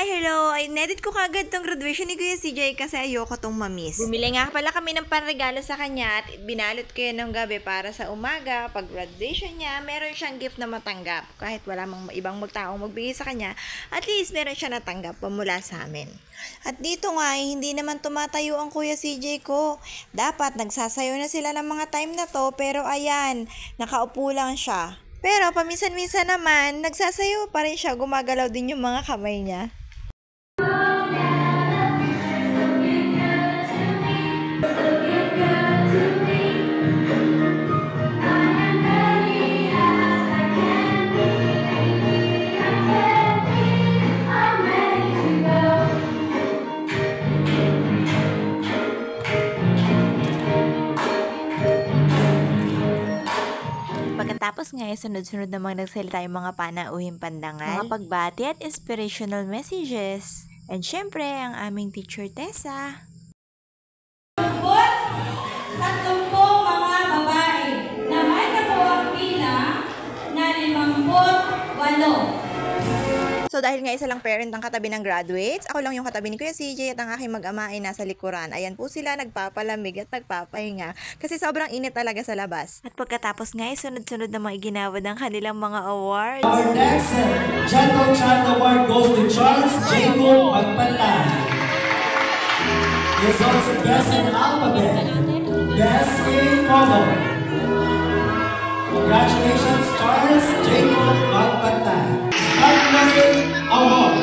Hi, hello! Ay, nedit ko kagad tong graduation ni Kuya CJ kasi ayoko tong mamiss. Bumili nga pala kami ng panregalo sa kanya at binalot ko yun ng gabi para sa umaga. Pag graduation niya, meron siyang gift na matanggap. Kahit wala mang ibang magtaong magbigay sa kanya, at least meron siya natanggap mula sa amin. At dito nga, hindi naman tumatayo ang Kuya CJ ko. Dapat nagsasayo na sila ng mga time na to, pero ayan, nakaupo lang siya. Pero paminsan-minsan naman, nagsasayo pa rin siya, gumagalaw din yung mga kamay niya. Pagkatapos nga, sunod-sunod namang nagsalita yung mga panauhing pandangal, mga pagbati at inspirational messages. And syempre, ang aming teacher Tessa. Tatlong po mga babae na may katuwang pila na 58. So dahil nga isa lang parent ang katabi ng graduates, ako lang yung katabi ni Kuya CJ at ang aking mag-ama ay nasa likuran. Ayan po sila nagpapalamig at nagpapahinga kasi sobrang init talaga sa labas. At pagkatapos nga, sunod-sunod na mga iginawad ang kanilang mga awards. Our next Gentle Child Award goes to Charles Jacob Magpantay. He's also best in alphabet, best in color. Congratulations, Charles Jacob Magpantay. Magpantay Award.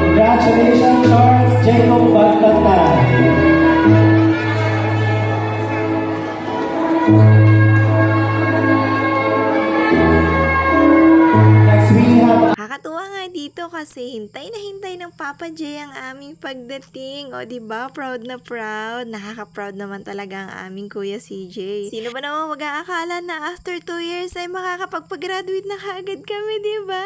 Congratulations, Charles Jacob Magpantay. Next we have Kakatuwa nga dito kasi hintay na hintay ng Papa J ang aming pagdating. O diba, proud na proud. Nakaka-proud naman talaga ang aming Kuya CJ. Sino ba naman mag-aakala na after 2 years ay makakapagpag-graduate na kaagad kami, diba?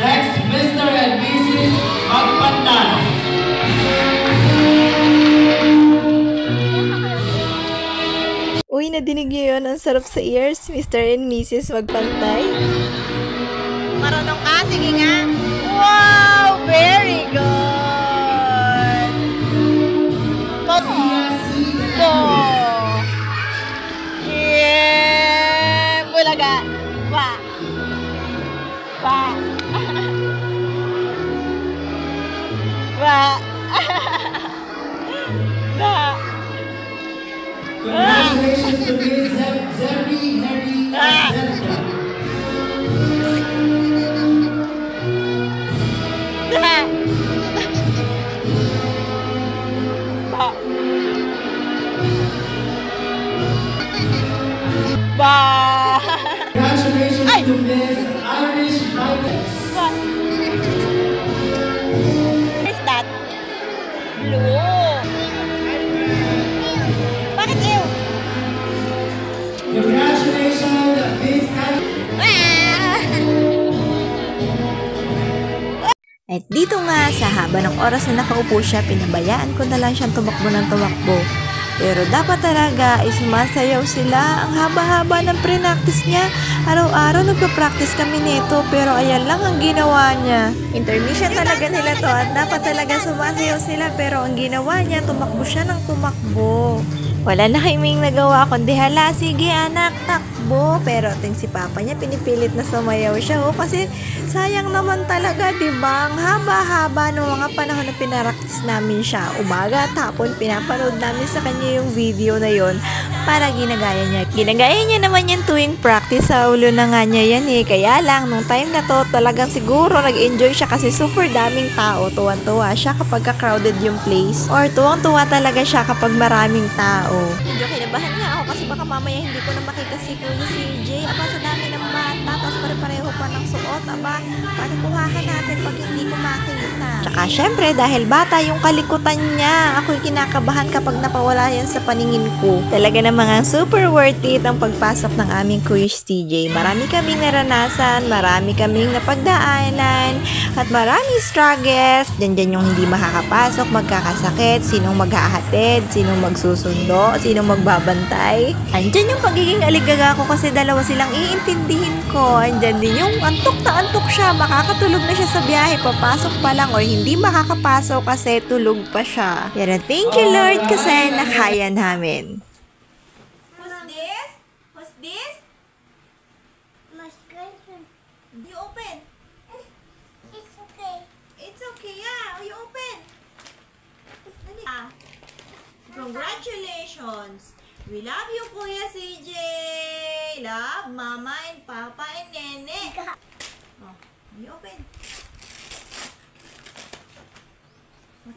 next Mr. and Mrs. Magpantay. Uy, nadinig niyo yun? Ang sarap sa ears, Mr. and Mrs. Magpantay. Marunong ka? Sige nga. Wow! Very good! Yeah! Bulaga! Wa! Wa! Wa! Wa! Congratulations to Ms. Zeri Harry Zelda. Congratulations to Ms. Irish Vibes. What is that? Blue. Bakit ew? Congratulations, Ms. At dito nga, sa haba ng oras na nakaupo siya, pinabayaan ko na lang siyang tumakbo ng tumakbo. Pero dapat talaga ay sumasayaw sila. Ang haba-haba ng pre-practice niya. Araw-araw nagpa-practice kami nito, pero ayan lang ang ginawa niya. Intermission talaga nila to at dapat talaga sumasayaw sila, pero ang ginawa niya, tumakbo siya ng tumakbo. Wala na kaming nagawa kundi hala, sige anak, takbo. Pero ting si Papa niya, pinipilit na sumayaw siya. Kasi sayang naman talaga, diba? Ang haba-haba ng mga panahon na pinaraktis namin siya. Umaga at hapon, pinapanood namin sa kanya yung video na yon para ginagaya niya. Ginagaya niya naman yan tuwing practice. Sa ulo na nga niya yan eh. Kaya lang, nung time na to, talagang siguro nag-enjoy siya kasi super daming tao. Tuwan-tuwa siya kapag crowded yung place. Or tuwang-tuwa talaga siya kapag maraming tao. Medyo kinabahan nga ako kasi baka mamaya hindi ko na makita si Kuya CJ. Aba, sa dami ng bata, tapos pare-pareho pa ng suot. Aba, paano kuhahan natin pag hindi ko makita? Tsaka syempre dahil bata yung kalikutan niya, ako'y kinakabahan kapag napawala yan sa paningin ko. Talaga namang super worth it ang pagpasok ng aming Kuya TJ. Marami kaming naranasan, marami kaming napagdaanan, at maraming struggles. Diyan yung hindi makakapasok, magkakasakit, sinong maghahatid, sinong magsusundo, sinong magbabantay. Andyan yung pagiging aligaga ko kasi dalawa silang iintindihin ko. Andyan din yung antok na antok siya, makakatulog na siya sa biyahe, papasok pa lang, or hindi makakapasok kasi tulog pa siya. Pero thank you Lord kasi nakaya namin. Who's this? Who's this? My girlfriend. You open. It's okay. It's okay, yeah. You open. Dali. Congratulations. We love you, Kuya CJ. Love Mama and Papa and Nene. Oh, you open.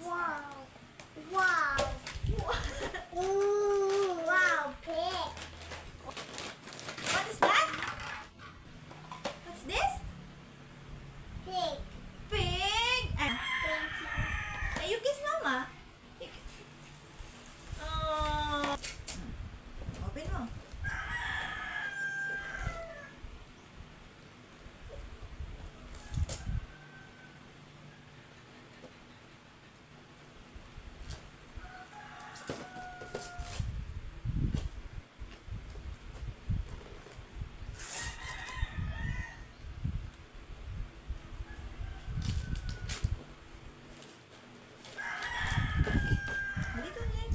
Wow. Wow. Ooh, wow, pig. What is that? What's this? Pig. Pig. Thank you. You kiss Mama. Oh. Open mo. Dito na yan.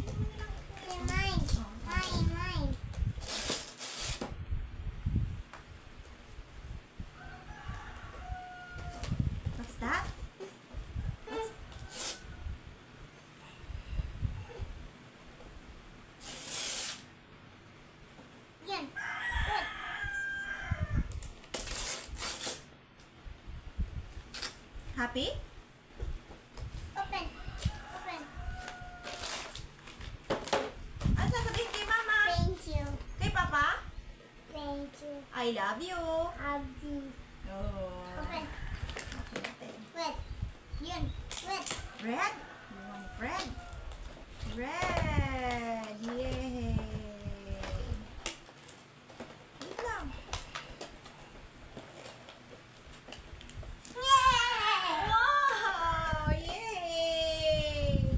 Mine. Mine, mine. What's that? Yan. Happy? Open. Open. Ano sasabihin kay Mama? Thank you. Kay Papa? Thank you. I love you. Abdi. Oh. Open. Wet. Yun. Wet. Red? You want red? Red! Yay! Wait lang. Yay! Wow! Yay!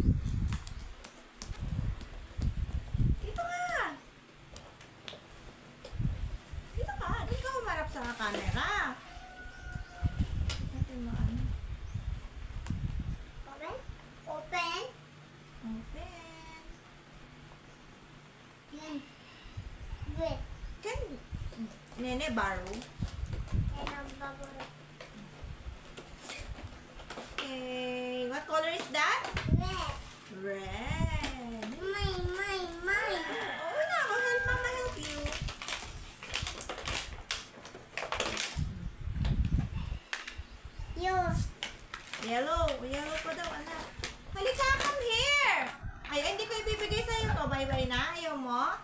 Dito ka! Dito ka! Dito ka humarap sa camera. Natin mo ano. Open. Open. Open. Yun. Wet. Can Nene borrow? And ang bubble. Okay. What color is that? Wet. Red. Mine, mine, mine. Oh, na. Help Mama help you. You. Yellow. Yellow pa daw, anak. Halika, come here. Ay, hindi ko ibibigay sa'yo to. Bye-bye na. Ayaw mo?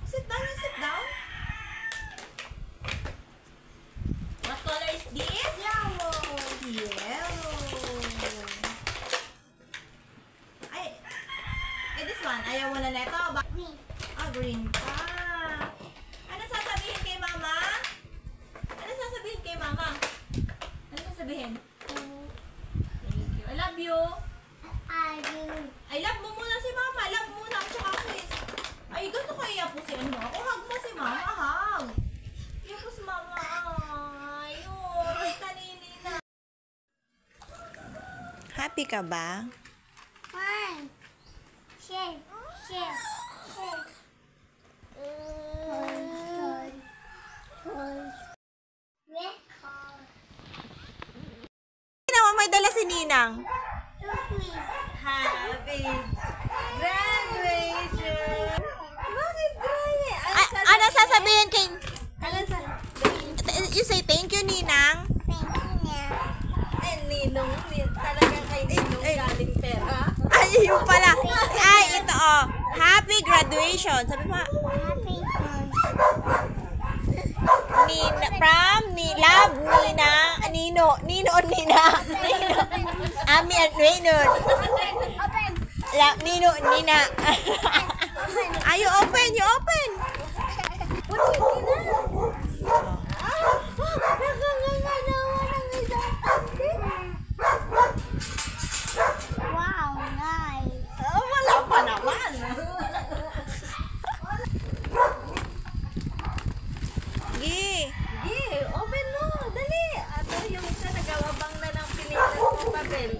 Sit down, sit down. What color is this? Yellow. Yellow. Ay, this one. Ayaw mo na neto. Green. Green pa. Ano sasabihin kay Mama? Ano sasabihin kay Mama? Ano sasabihin? Thank you. I love you. I do. I love mo muna si Mama. Love muna ako tsaka kiss. Ay, gusto ko iapusin mo ako. Hug mo si Mama, hug. Iapos Mama. Ayun. Ay, kanini na. Happy ka ba? One. Share. Share. Share. Red car. Naman may dala si Ninang. Happy graduation. Bakit graduation? Ano sasabihin kay... Ano sa... You say thank you, Ninang. Thank you na. Eh, Ninong. Talagang kay Ninong galing pera. Ay, yun pala. Ay, ito oh. Happy graduation. Sabi mo, Happy fun. Nina, from Nilab, Nina, Nino, Nino, Nina. Ami at Raynor. Open. Nino, Nina. Ayo, open, you open. Wow, nice. Wala pa naman. Gi. Open mo. Dali. Ato yung isa nagawabang na ng pilitan ng papel.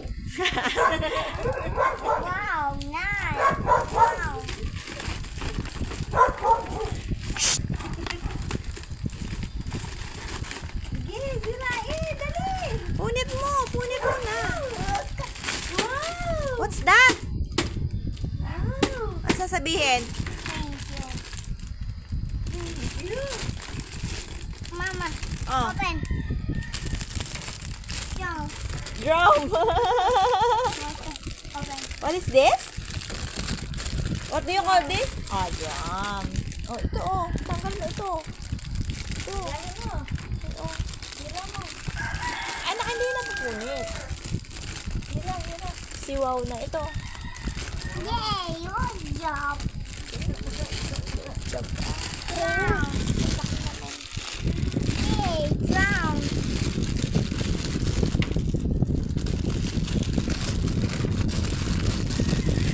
Wow, nice. Wow. Sirain. Dali. Punit mo na. Wow. What's that? Wow. Ano sasabihin? Thank you. Mama, Oh, open. Yo, drum. open. What is this? What do you call this? Ah, drum. Oh, ito oh. Tanggal mo ito. Ito. Dali mo. Oh. Hila mo. Anak, hindi na pupunit. Hila. Siwaw na ito. Yay, good job. Job ka. Drown. Yay, drown.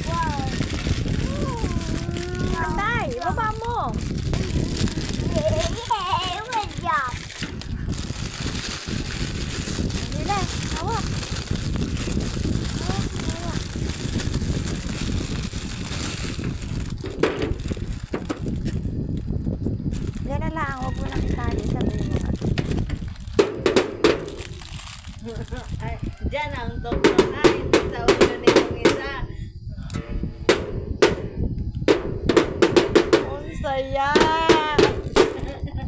Wow. Tay, baba mo. Yay, good job. Nila, hawak. Yan na lang, huwag mo na kitali. Sabihin mo nga. Ay, dyan ang doktor. Ay, sa ulo nitong isa. Ang saya.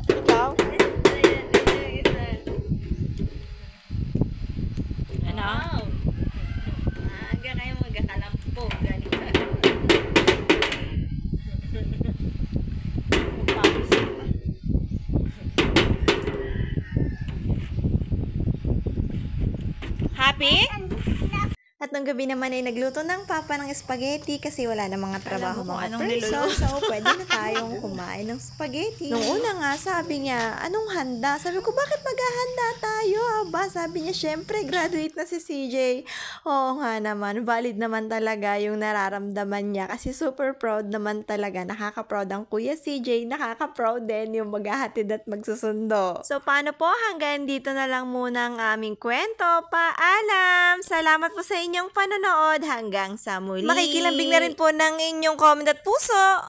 Ikaw? Ayan, yung isa. Ano? Wow. Aga kayo magkakalampo. Ganito. Happy? At nung gabi naman ay nagluto ng papa ng spaghetti kasi wala na mga trabaho mo kung mga anong person. niluluto. So, pwede na tayong kumain ng spaghetti. Nung una nga, sabi niya, anong handa? Sabi ko, bakit maghahanda tayo? Aba, sabi niya, syempre, graduate na si CJ. Oo nga naman, valid naman talaga yung nararamdaman niya kasi super proud naman talaga. Nakaka-proud ang kuya CJ, nakaka-proud din yung maghahatid at magsusundo. So, paano po? Hanggang dito na lang muna ang aming kwento. Paalam! Salamat po sa inyong panonood hanggang sa muli. Makikilambing na rin po ng inyong comment at puso.